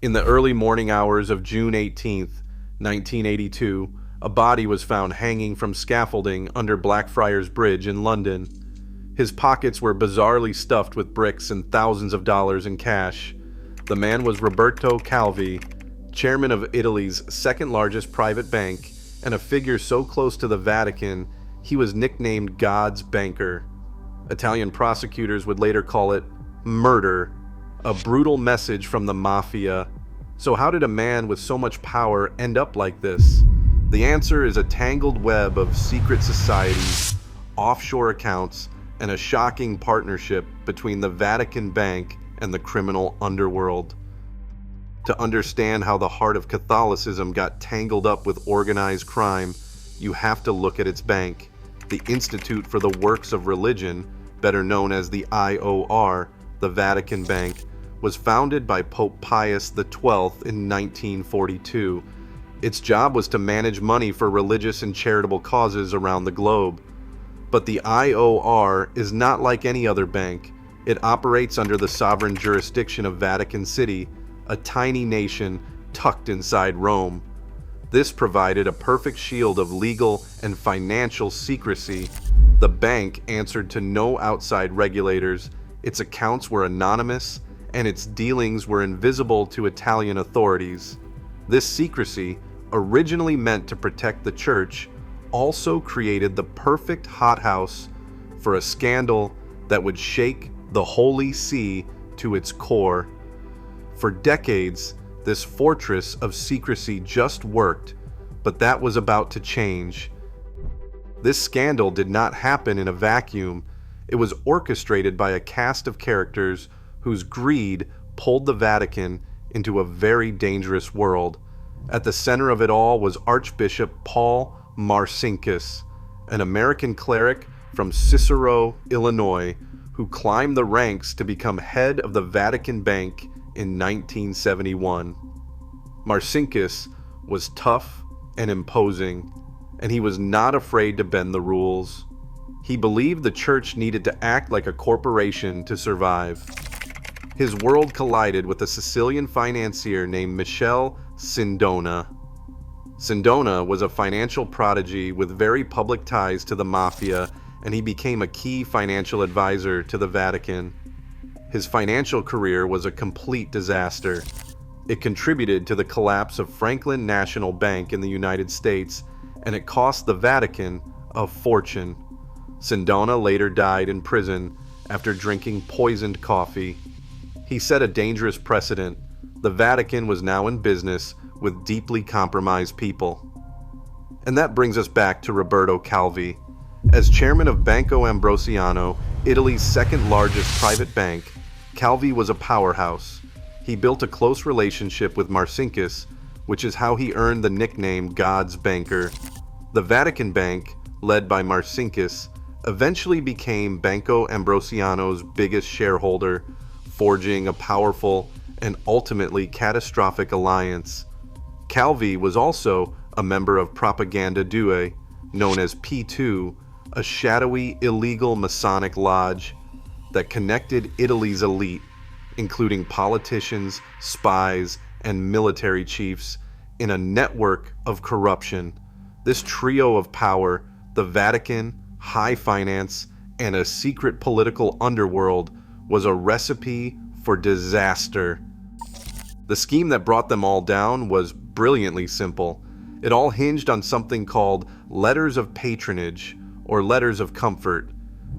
In the early morning hours of June 18th, 1982, a body was found hanging from scaffolding under Blackfriars Bridge in London. His pockets were bizarrely stuffed with bricks and thousands of dollars in cash. The man was Roberto Calvi, chairman of Italy's second largest private bank, and a figure so close to the Vatican he was nicknamed God's banker. Italian prosecutors would later call it murder, a brutal message from the Mafia. So how did a man with so much power end up like this? The answer is a tangled web of secret societies, offshore accounts, and a shocking partnership between the Vatican Bank and the criminal underworld. To understand how the heart of Catholicism got tangled up with organized crime, you have to look at its bank. The Institute for the Works of Religion, better known as the IOR, the Vatican Bank, was founded by Pope Pius XII in 1942. Its job was to manage money for religious and charitable causes around the globe. But the IOR is not like any other bank. It operates under the sovereign jurisdiction of Vatican City, a tiny nation tucked inside Rome. This provided a perfect shield of legal and financial secrecy. The bank answered to no outside regulators, its accounts were anonymous, and its dealings were invisible to Italian authorities. This secrecy, originally meant to protect the church, also created the perfect hothouse for a scandal that would shake the Holy See to its core. For decades, this fortress of secrecy just worked, but that was about to change. This scandal did not happen in a vacuum. It was orchestrated by a cast of characters whose greed pulled the Vatican into a very dangerous world. At the center of it all was Archbishop Paul Marcinkus, an American cleric from Cicero, Illinois, who climbed the ranks to become head of the Vatican Bank in 1971. Marcinkus was tough and imposing, and he was not afraid to bend the rules. He believed the church needed to act like a corporation to survive. His world collided with a Sicilian financier named Michele Sindona. Sindona was a financial prodigy with very public ties to the Mafia, and he became a key financial advisor to the Vatican. His financial career was a complete disaster. It contributed to the collapse of Franklin National Bank in the United States, and it cost the Vatican a fortune. Sindona later died in prison after drinking poisoned coffee. He set a dangerous precedent. The Vatican was now in business with deeply compromised people. And that brings us back to Roberto Calvi. As chairman of Banco Ambrosiano, Italy's second largest private bank, Calvi was a powerhouse. He built a close relationship with Marcinkus, which is how he earned the nickname God's banker. The Vatican Bank, led by Marcinkus, eventually became Banco Ambrosiano's biggest shareholder, forging a powerful and ultimately catastrophic alliance. Calvi was also a member of Propaganda Due, known as P2, a shadowy illegal Masonic lodge that connected Italy's elite, including politicians, spies, and military chiefs, in a network of corruption. This trio of power, the Vatican, high finance, and a secret political underworld, was a recipe for disaster. The scheme that brought them all down was brilliantly simple. It all hinged on something called letters of patronage, or letters of comfort.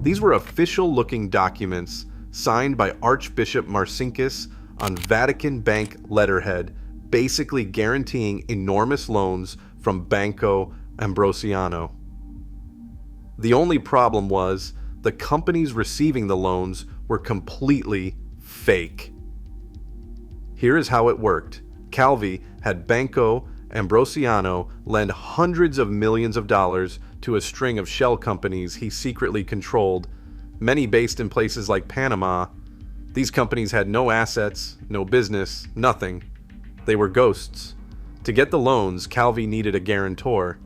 These were official-looking documents signed by Archbishop Marcinkus on Vatican Bank letterhead, basically guaranteeing enormous loans from Banco Ambrosiano. The only problem was the companies receiving the loans were completely fake. Here is how it worked. Calvi had Banco Ambrosiano lend hundreds of millions of dollars to a string of shell companies he secretly controlled, many based in places like Panama. These companies had no assets, no business, nothing. They were ghosts. To get the loans, Calvi needed a guarantor.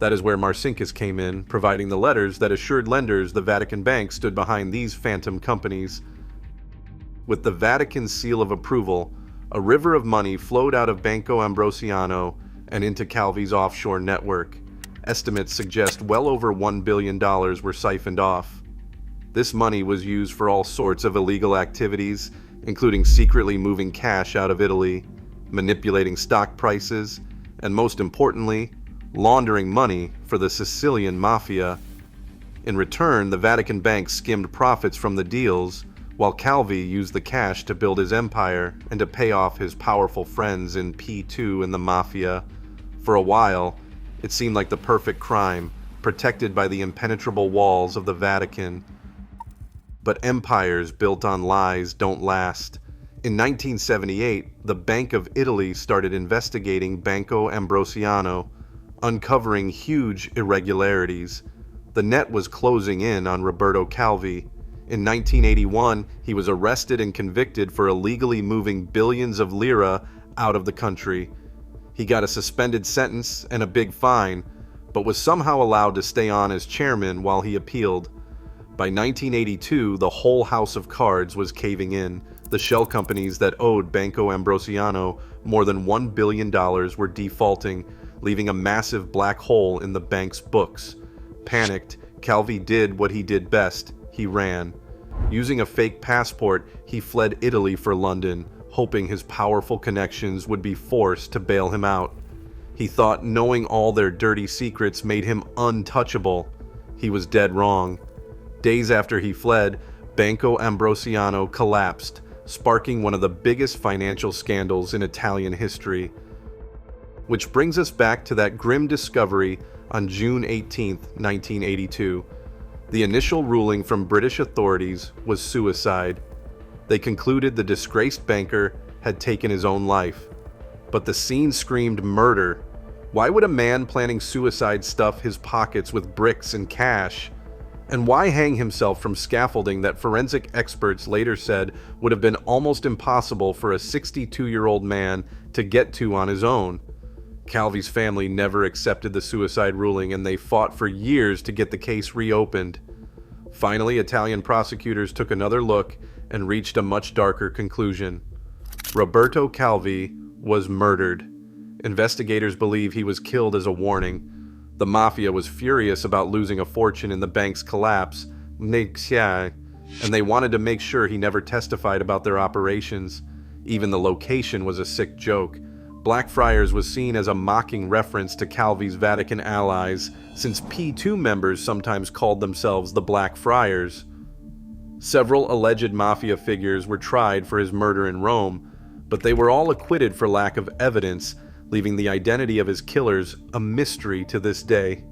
That is where Marcinkus came in, providing the letters that assured lenders the Vatican Bank stood behind these phantom companies. With the Vatican seal of approval, A river of money flowed out of Banco Ambrosiano and into Calvi's offshore network. Estimates suggest well over $1 billion were siphoned off. This money was used for all sorts of illegal activities, including secretly moving cash out of Italy, manipulating stock prices, and most importantly, laundering money for the Sicilian Mafia. In return, the Vatican Bank skimmed profits from the deals, while Calvi used the cash to build his empire and to pay off his powerful friends in P2 and the Mafia. For a while, it seemed like the perfect crime, protected by the impenetrable walls of the Vatican. But empires built on lies don't last. In 1978, the Bank of Italy started investigating Banco Ambrosiano, uncovering huge irregularities. The net was closing in on Roberto Calvi. In 1981, he was arrested and convicted for illegally moving billions of lira out of the country. He got a suspended sentence and a big fine, but was somehow allowed to stay on as chairman while he appealed. By 1982, the whole house of cards was caving in. The shell companies that owed Banco Ambrosiano more than $1 billion were defaulting, leaving a massive black hole in the bank's books. Panicked, Calvi did what he did best. He ran. Using a fake passport, he fled Italy for London, hoping his powerful connections would be forced to bail him out. He thought knowing all their dirty secrets made him untouchable. He was dead wrong. Days after he fled, Banco Ambrosiano collapsed, sparking one of the biggest financial scandals in Italian history. Which brings us back to that grim discovery on June 18, 1982. The initial ruling from British authorities was suicide. They concluded the disgraced banker had taken his own life. But the scene screamed murder. Why would a man planning suicide stuff his pockets with bricks and cash? And why hang himself from scaffolding that forensic experts later said would have been almost impossible for a 62-year-old man to get to on his own? Calvi's family never accepted the suicide ruling, and they fought for years to get the case reopened. Finally, Italian prosecutors took another look and reached a much darker conclusion. Roberto Calvi was murdered. Investigators believe he was killed as a warning. The Mafia was furious about losing a fortune in the bank's collapse, and they wanted to make sure he never testified about their operations. Even the location was a sick joke. Blackfriars was seen as a mocking reference to Calvi's Vatican allies, since P2 members sometimes called themselves the Black Friars. Several alleged Mafia figures were tried for his murder in Rome, but they were all acquitted for lack of evidence, leaving the identity of his killers a mystery to this day.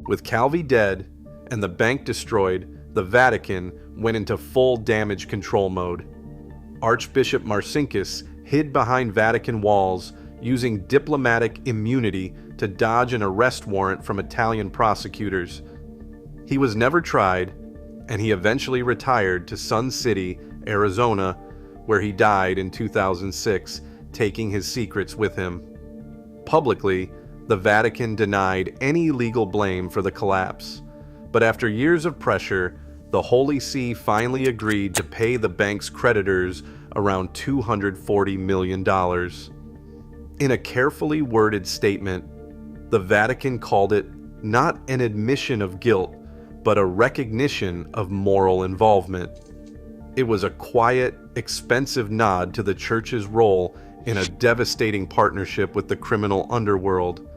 With Calvi dead and the bank destroyed, the Vatican went into full damage control mode. Archbishop Marcinkus hid behind Vatican walls, using diplomatic immunity to dodge an arrest warrant from Italian prosecutors. He was never tried, and he eventually retired to Sun City, Arizona, where he died in 2006, taking his secrets with him. Publicly, the Vatican denied any legal blame for the collapse, but after years of pressure, the Holy See finally agreed to pay the bank's creditors around $240 million. In a carefully worded statement, the Vatican called it not an admission of guilt, but a recognition of moral involvement. It was a quiet, expensive nod to the Church's role in a devastating partnership with the criminal underworld.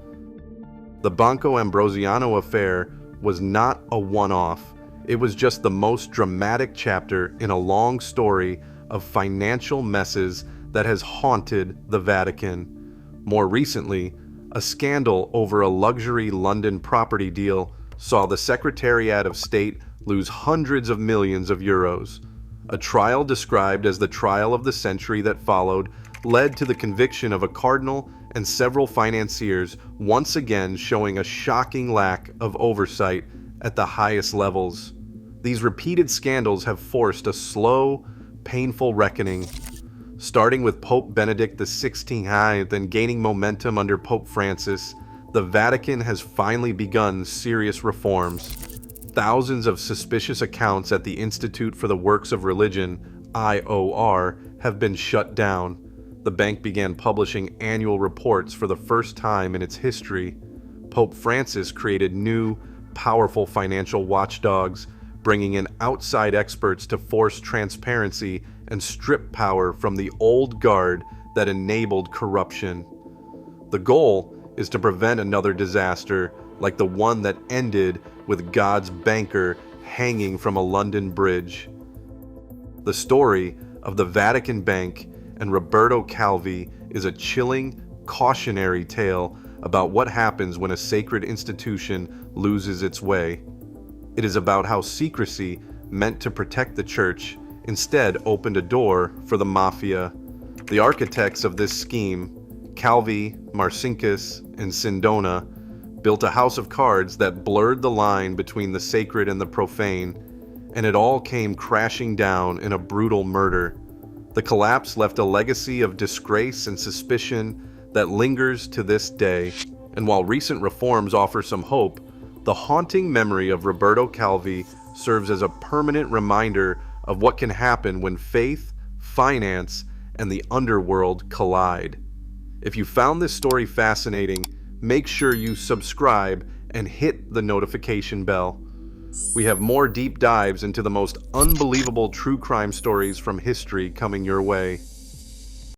The Banco Ambrosiano affair was not a one-off. It was just the most dramatic chapter in a long story of financial messes that has haunted the Vatican. More recently, a scandal over a luxury London property deal saw the Secretariat of State lose hundreds of millions of euros. A trial described as the trial of the century that followed led to the conviction of a cardinal and several financiers, once again showing a shocking lack of oversight at the highest levels. These repeated scandals have forced a slow, painful reckoning, starting with Pope Benedict XVI and gaining momentum under Pope Francis. The Vatican has finally begun serious reforms. Thousands of suspicious accounts at the Institute for the Works of Religion, IOR, have been shut down. The bank began publishing annual reports for the first time in its history. Pope Francis created new, powerful financial watchdogs, bringing in outside experts to force transparency and strip power from the old guard that enabled corruption. The goal is to prevent another disaster like the one that ended with God's banker hanging from a London bridge. The story of the Vatican Bank and Roberto Calvi is a chilling, cautionary tale about what happens when a sacred institution loses its way. It is about how secrecy, meant to protect the church, instead opened a door for the Mafia. The architects of this scheme, Calvi, Marcinkus, and Sindona, built a house of cards that blurred the line between the sacred and the profane, and it all came crashing down in a brutal murder. The collapse left a legacy of disgrace and suspicion that lingers to this day. And while recent reforms offer some hope, the haunting memory of Roberto Calvi serves as a permanent reminder of what can happen when faith, finance, and the underworld collide. If you found this story fascinating, make sure you subscribe and hit the notification bell. We have more deep dives into the most unbelievable true crime stories from history coming your way.